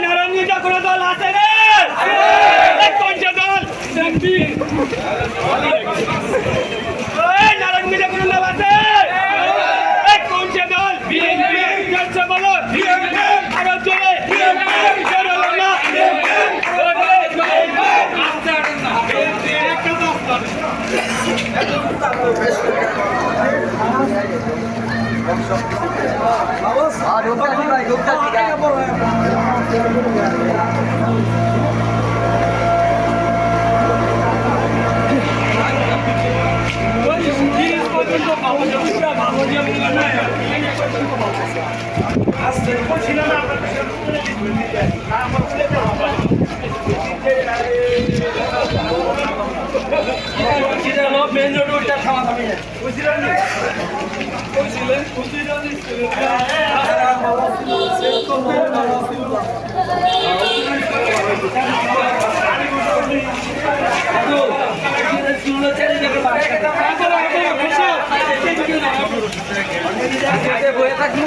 নারায়ণগঞ্জে কোনো দল আছে রে? কোন দল? নারায়ণগঞ্জে কোনো দল আছে? কোন দল? বলো আরো জোরে মেন রোডটা থামা থামি বয়ে থাকি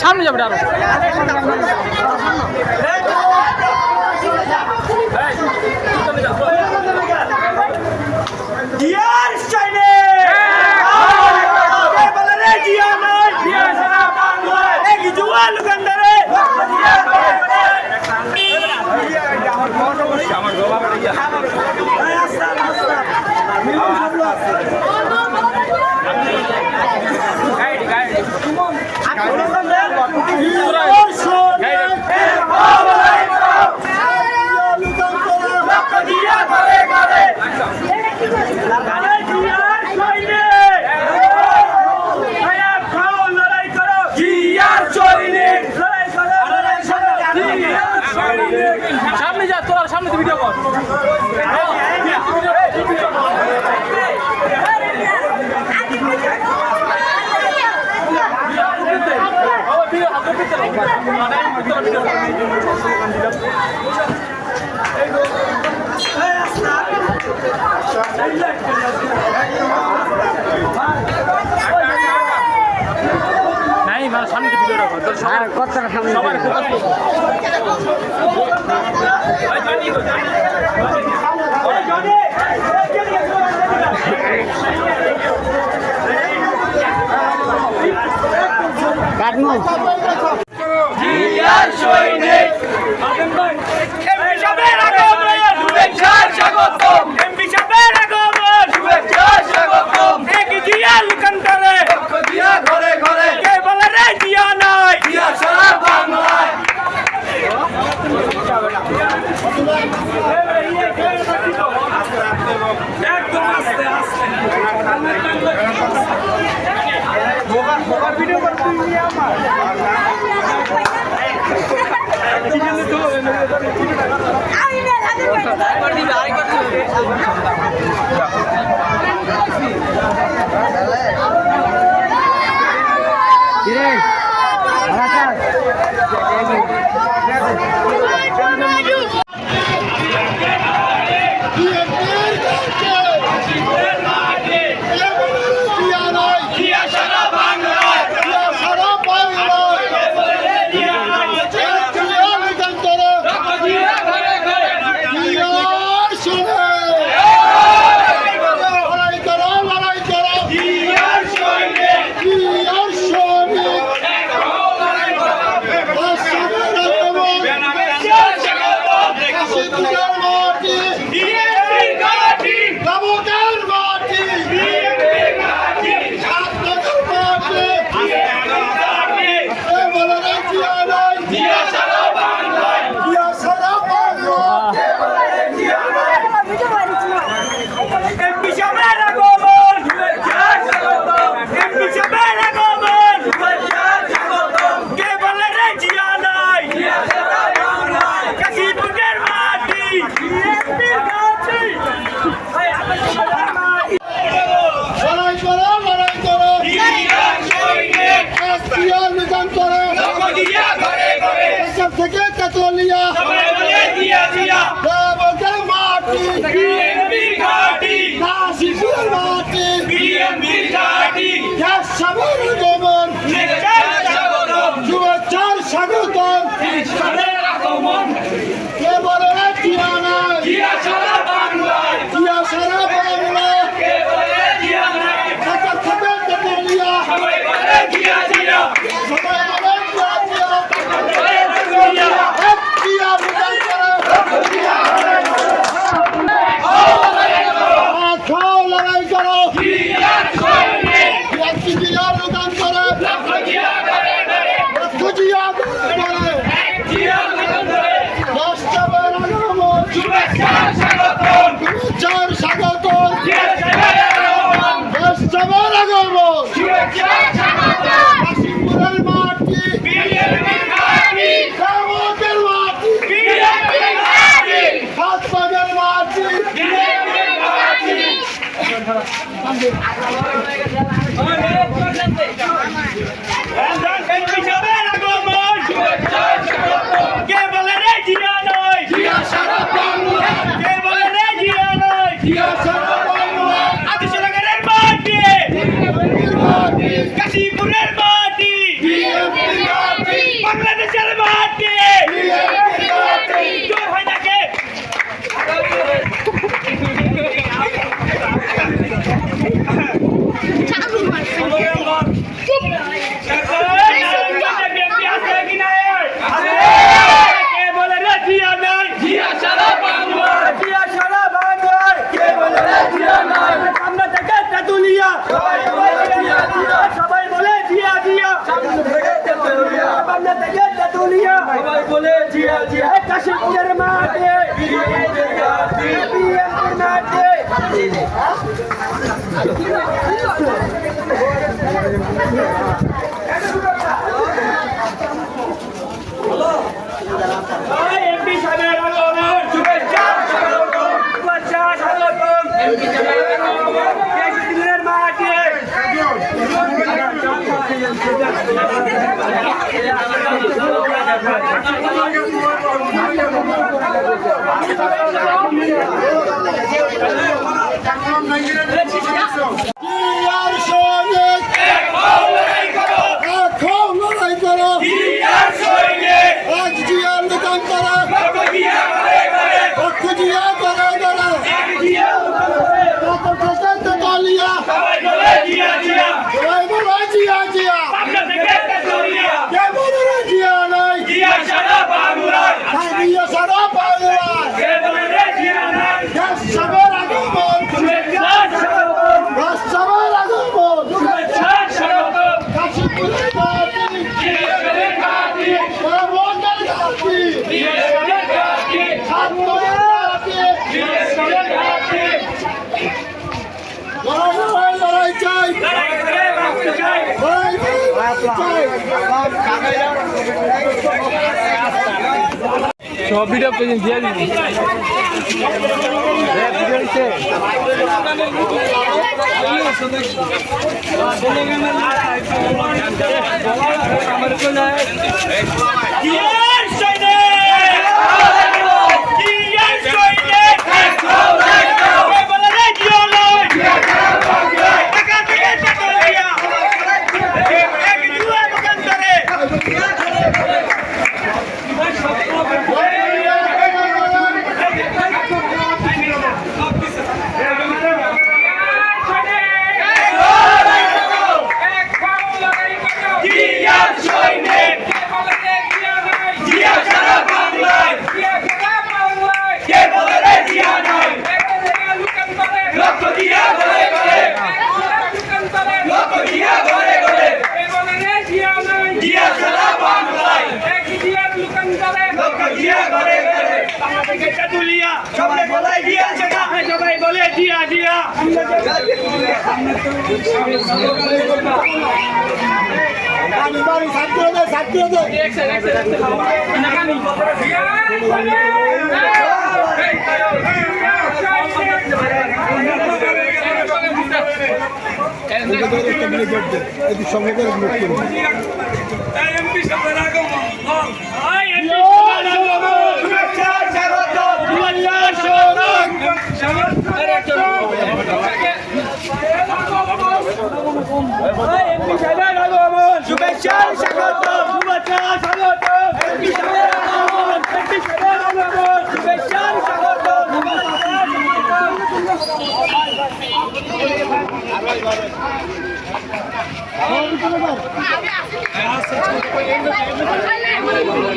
সামনে যাবে আরো সামনে যা তোর সামনে ভিডিও কর नहीं मैं सामने ভিডিওটা কর তোর সবার কথাটা সামনে সবার ফোকাস কাটমু জিয়ার সৈনিক এমপি সাহেবের আগমন শুভেচ্ছা স্বাগতম এমপি সাহেবের আগমন শুভেচ্ছা স্বাগতম এক জিয়া লুকান্তরে জিয়া ঘরে ঘরে কে বলে রে জিয়া নাই জিয়া সারা বাংলায় একদম আস্তে আস্তে বোকার ভিডিও করতে নিয়ে আমার আরেকবার তেতুলিয়া সবাই বলে জিয়া জিয়া দেবদের মাটি বিএনপি ঘাঁটি কাশীপুরের মাটি বিএনপি ঘাঁটি দেশ সবার আগমন শুভেচ্ছার স্বাগতম শুভেচ্ছার স্বাগতম ইসলামের আগমন কে বলে জিয়া নাই জিয়া সারা বাংলায় জিয়া সারা বাংলা কে বলে জিয়া নাই থাকা থাকা তেতুলিয়া সবাই বলে জিয়া জিয়া সবাই বলে জিয়া জিয়া বলে জিয়া এক জিয়া বিদায় করে খাও লড়াই করো জিয়ার সৈনিক এক জিয়া রোদান করে লক্ষ জিয়া করে করে লক্ষ জিয়া করে এক জিয়া করে রাষ্ট্রের আগমন শুভেচ্ছার স্বাগতম শুভেচ্ছার স্বাগতম জিয়া সারা আগমন রাষ্ট্রের আগমন শুভেচ্ছার স্বাগতম কাশীপুরের মাটি বিএনপি ঘাঁটি দেবদের মাটি বিএনপি ঘাঁটি হাতবাগের মাটি বিএনপি ঘাঁটি এমপি সাহেবের আগমন শুভেচ্ছার স্বাগতম কে বলে রে জিয়া নয় জিয়া সারা বাংলায় কে বলে রে জিয়া নয় জিয়া সারা বাংলায় আদিশনগরের মাটি মাটি কাশীপুরের মাটি বিএনপি মাটি বাংলাদেশের মাটি বিএনপি মাটি জোর হয় নাকি কে বলে রে জিয়া নাই জিয়া সারা বাংলায় জিয়া সারা বাংলায় কে বলে রে জিয়া নাই সামনে থেকে তেতুলিয়া সবাই বলে জিয়া জিয়া সবাই বলে জিয়া জিয়া সামনে থেকে তেতুলিয়া সামনে থেকে তেতুলিয়া সবাই বলে জিয়া জিয়া কাশীপুরের মাঠে বিএনপির মাঠে এমপি সাহেবের আগমন শুভেচ্ছার স্বাগতম শুভেচ্ছার স্বাগতম এমপি সাহেবের আগমন কাশীপুরের মাঠে জিয়ার সৈনিক লড়াই করো খাও লড়াই করো জিয়ার সৈনিক এক জিয়ার দোকান করে লক্ষ জিয়া করে করে লক্ষ জিয়া করে করে এক জিয়া কত থেকে তেতুলিয়া সবাই বলে জিয়া জিয়া সবাই বলে জিয়া জিয়া সামনে থেকে তেতুলিয়া কে বলে রে জিয়া নাই জিয়া সারা বাংলায় জিয়া সারা বাংলায় কে বলে রে জিয়া নাই দেশ সবার আগমন শুভেচ্ছার স্বাগতম রাষ্ট্রের আগমন শুভেচ্ছার স্বাগতম কাশীপুরের মাটি বিএনপির ঘাঁটি দেবদের ঘাটি বিএনপির ঘাঁটি হাতবাগের মাটি বিএনপির ঘাঁটি লড়াই লড়াই লড়াই চাই লড়াই করে বাঁচতে চাই লড়াই চাই সব ভিডিও পেজে দিয়ে দিবি জিয়ার সৈনিক জিয়ার সৈনিক কে বলে রে জিয়া নয় ঢাকা থেকে তেতুলিয়া এক জুয়া দোকান করে জিয়ার সৈনিক জিয়া সারা বাংলায় কে বলে রে জিয়া নয় লক্ষ জিয়া করে করে লক্ষ জিয়া করে করে জিয়া সারা বাংলায় লক্ষ জিয়া করে করে বাংলা থেকে তেতুলিয়া সবাই বলে জিয়া জিয়া সবাই বলে জিয়া জিয়া বাড়ি বাড়ি ছাত্রদের ছাত্রদের জিয়া এদিক সঙ্গে করে নোট করুন। এমপি সাহেবের আগমন ভাই এমপি সাহেবের আগমন শুভেচ্ছা স্বাগতম শুভেচ্ছা স্বাগতম এমপি সাহেবের আগমন শুভেচ্ছা স্বাগতম শুভেচ্ছা স্বাগতম এমপি সাহেবের আগমন এমপি সাহেবের আগমন শুভেচ্ছা স্বাগতম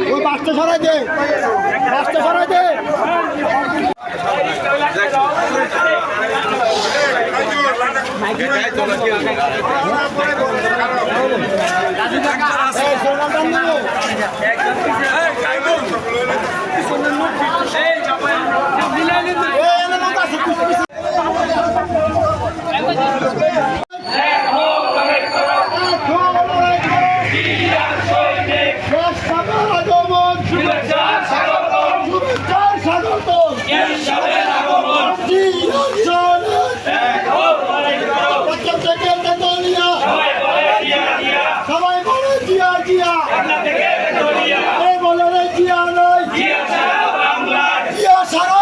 ওই বাসটা সরাই দে, বাসটা সরাই দে। এই সোনার দাম নেবো। এই এনে লোক আছে, কিছু কিছু। সবাই বলে জিয়া জিয়া বলে রে জিয়া নয় জিয়া সারা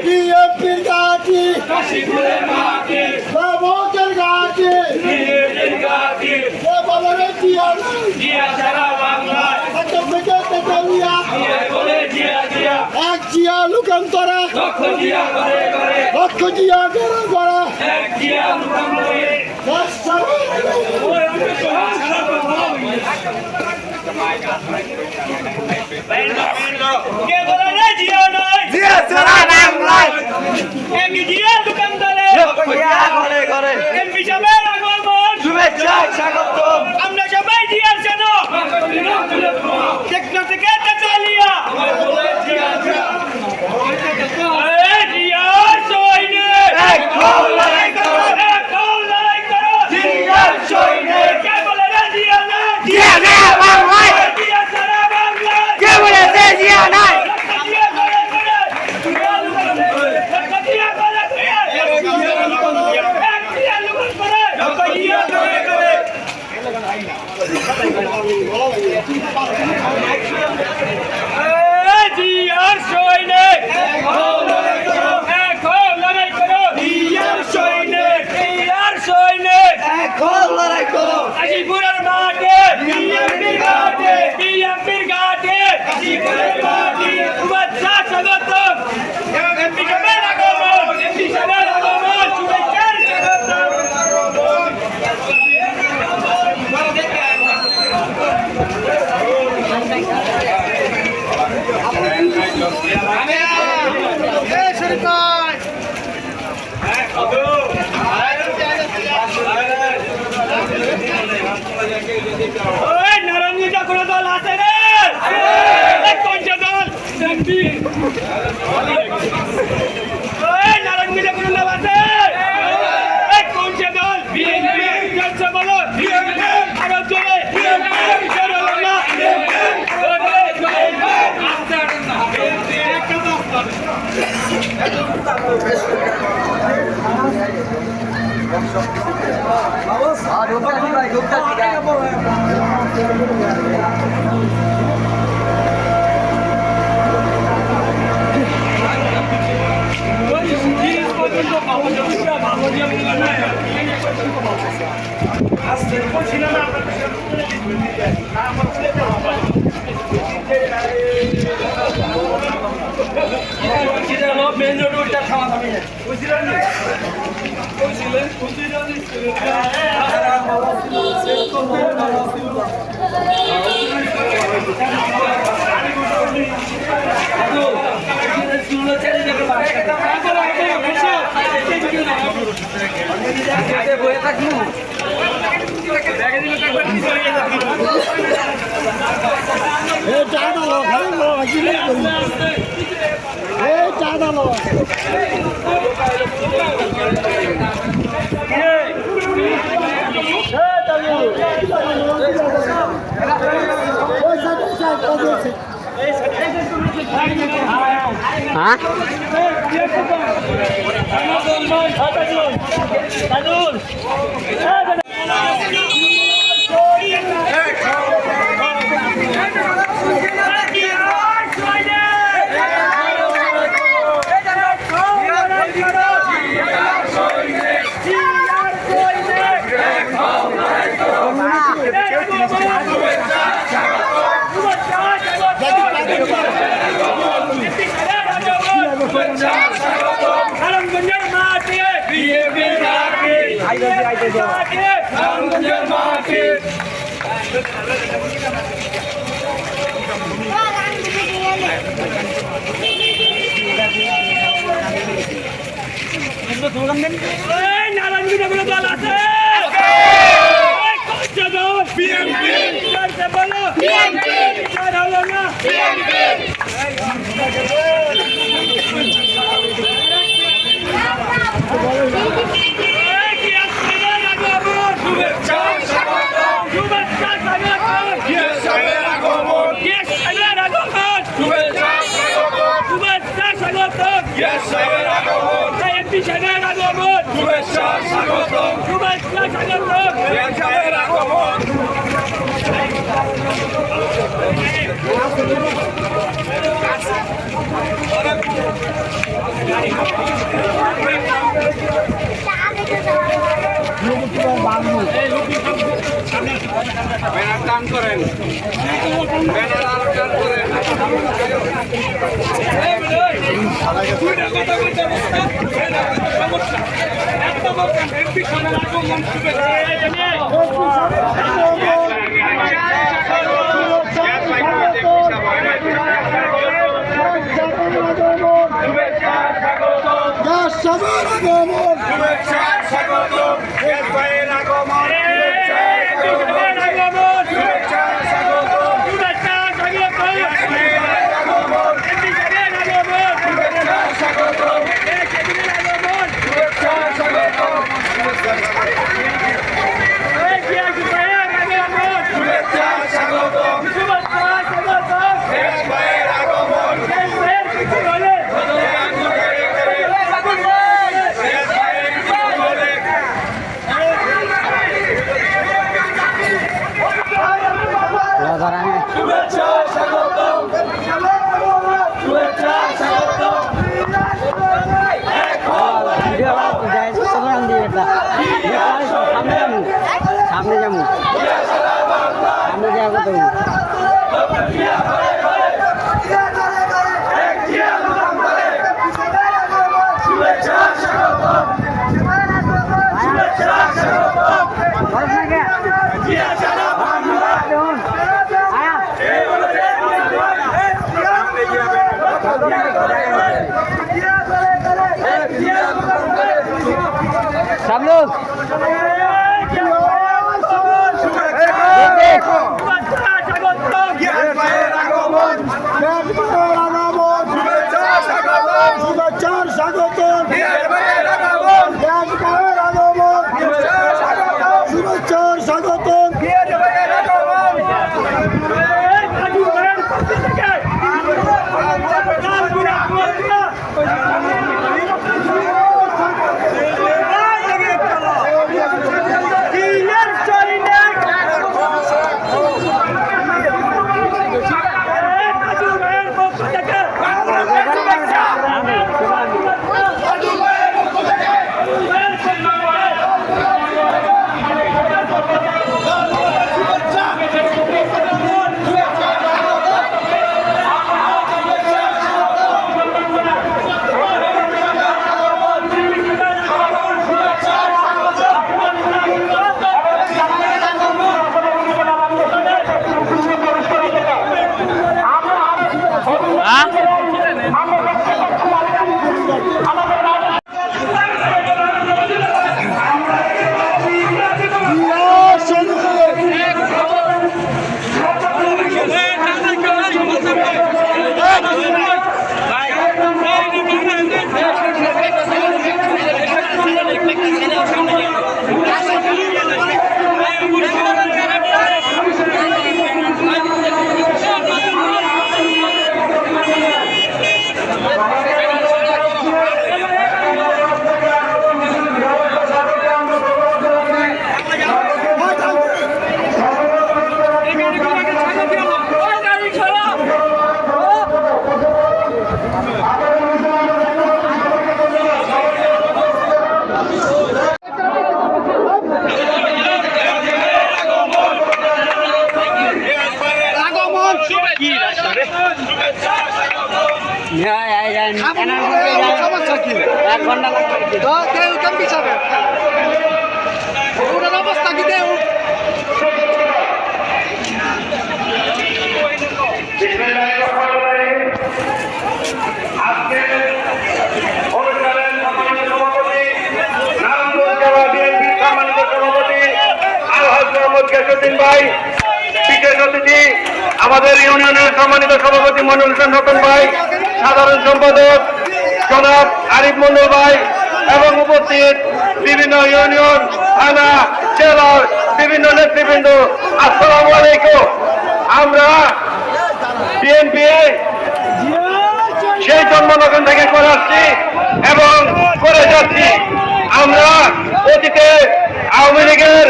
বিএনপির ঘাটি ভোটের ঘাটি বলে রে জিয়া নয় এক জিয়া লুকান্তরা লক্ষ জিয়া করা কে বলে রে জিয়া নয় জিয়া সারা বাংলায় এক জিয়া দোকানদারে এমপি সাহেবের আগমন শুভেচ্ছা স্বাগতম আমরা সবাই জিয়ার জন্য টেকনো থেকে চালিয়া জিয়া সৈনিক এক লড়াই করো জিয়ার সৈনিক কে বলে রে জিয়া নয় জিয়া সারা বাংলায় জিয়া সারা বাংলায় কে বলে রে জিয়া নয় জিয়ার সৈনিক কাশীপুরের মাঠে বিএনপির ঘাটে কাশীপুরের মাঠে শুভেচ্ছা স্বাগতম এমপি সাহেবের আগমন শুভেচ্ছা স্বাগতম নারায়ণগঞ্জে কোনো দল আছে রে কোনটা দল নারায়ণগঞ্জে কোনো দল আছে কোনটা দল বিএনপি বলো আরো জোরে মেন রোডটা খাওয়া যাবে হ্যাঁ টান করেন সামনে যাবো সামনে যাবো তো सब लोग Thank you. সমস্যা কি? তো কেউ কেমন যাবে? ওনার অবস্থা কি দেয়? ভাই, বিশেষ অতিথি আমাদের ইউনিয়নের সম্মানিত সভাপতি মনিরুল হোসেন রতন ভাই, সাধারণ সম্পাদক জনাব আরিফ মন্ডল ভাই এবং উপস্থিত বিভিন্ন ইউনিয়ন, থানা, জেলার বিভিন্ন নেতৃবৃন্দ, আসসালামু আলাইকুম। আমরা বিএনপি সেই জন্মলগ্ন থেকে করে আসছি এবং করে যাচ্ছি। আমরা অতীতে আওয়ামী লীগের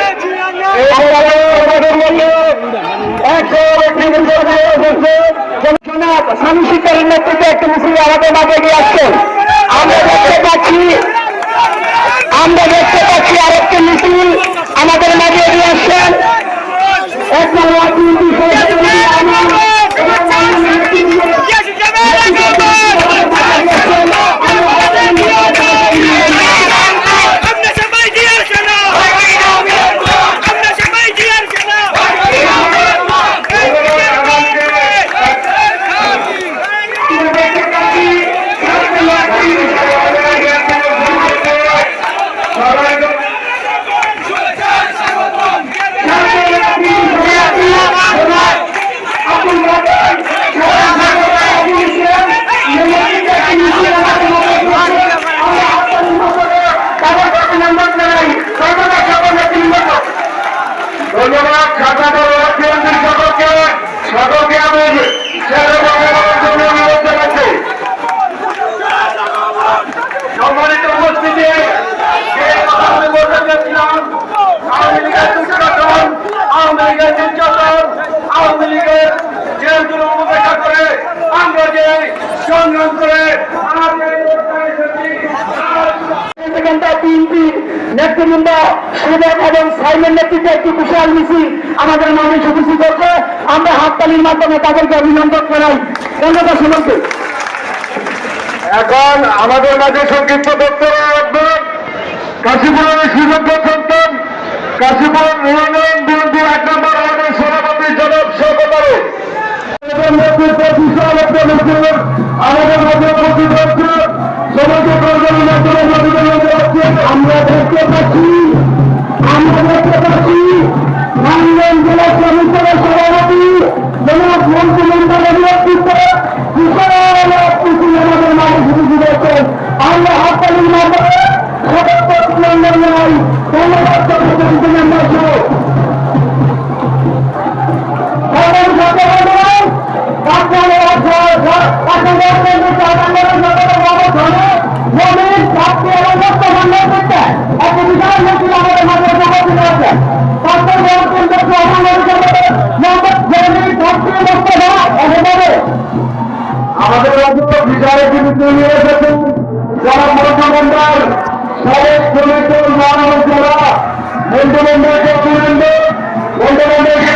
স্বামী শিক্ষার নেতৃত্বে একটি মিছিল আমাদের মাঝে এগিয়ে আসছে। আমরা দেখতে পাচ্ছি আরেকটি মিছিল আমাদের মাঝে এগিয়ে আসছেন। ধন্যবাদ সকলকে আমি সম্মানিত উপস্থিতি, আওয়ামী লীগের দুঃশাসন, আওয়ামী লীগের নির্যাতন, আওয়ামী লীগের জেলগুলো উপেক্ষা করে আমরা যে সংগ্রাম করে নেতৃবৃন্দ সুবেদ এবং সাইমের নেতৃত্বে একটি বিশাল মিছিল আমাদের মাঝে উপস্থিত হচ্ছে। আমরা হাততালির মাধ্যমে তাদেরকে অভিনন্দন জানাই। ধন্যবাদ সকলকে। এখন আমাদের মাঝে সংক্ষিপ্ত বক্তব্য রাখবেন কাশীপুরের সুযোগ্য সন্তান, কাশীপুর ইউনিয়ন বিএনপির 1 নম্বর ওয়ার্ডের সভাপতি জনাব শওকত আমাদের মাঝে উপস্থিত হচ্ছে। সবাইকে আমরা দেখতে পাচ্ছি নারায়ণগঞ্জ জেলা শ্রমিক দলের সভাপতি জনাব মন্ত্রীমণ্ডলের নেতৃত্বে বিশাল আমাদের মাঝে উপস্থিত হচ্ছেন। আমরা হাততালির মাধ্যমে অভিনন্দন জানাই। ধন্যবাদ আমাদের বিচারের বিরুদ্ধে নিয়ে এসেছেন যারা মন্ত্রমন্ডল সাবেক শ্রমিক মহানগর জেলা মন্ত্রমন্ডলকে অভিনন্দন, মন্ত্রমন্ডলকে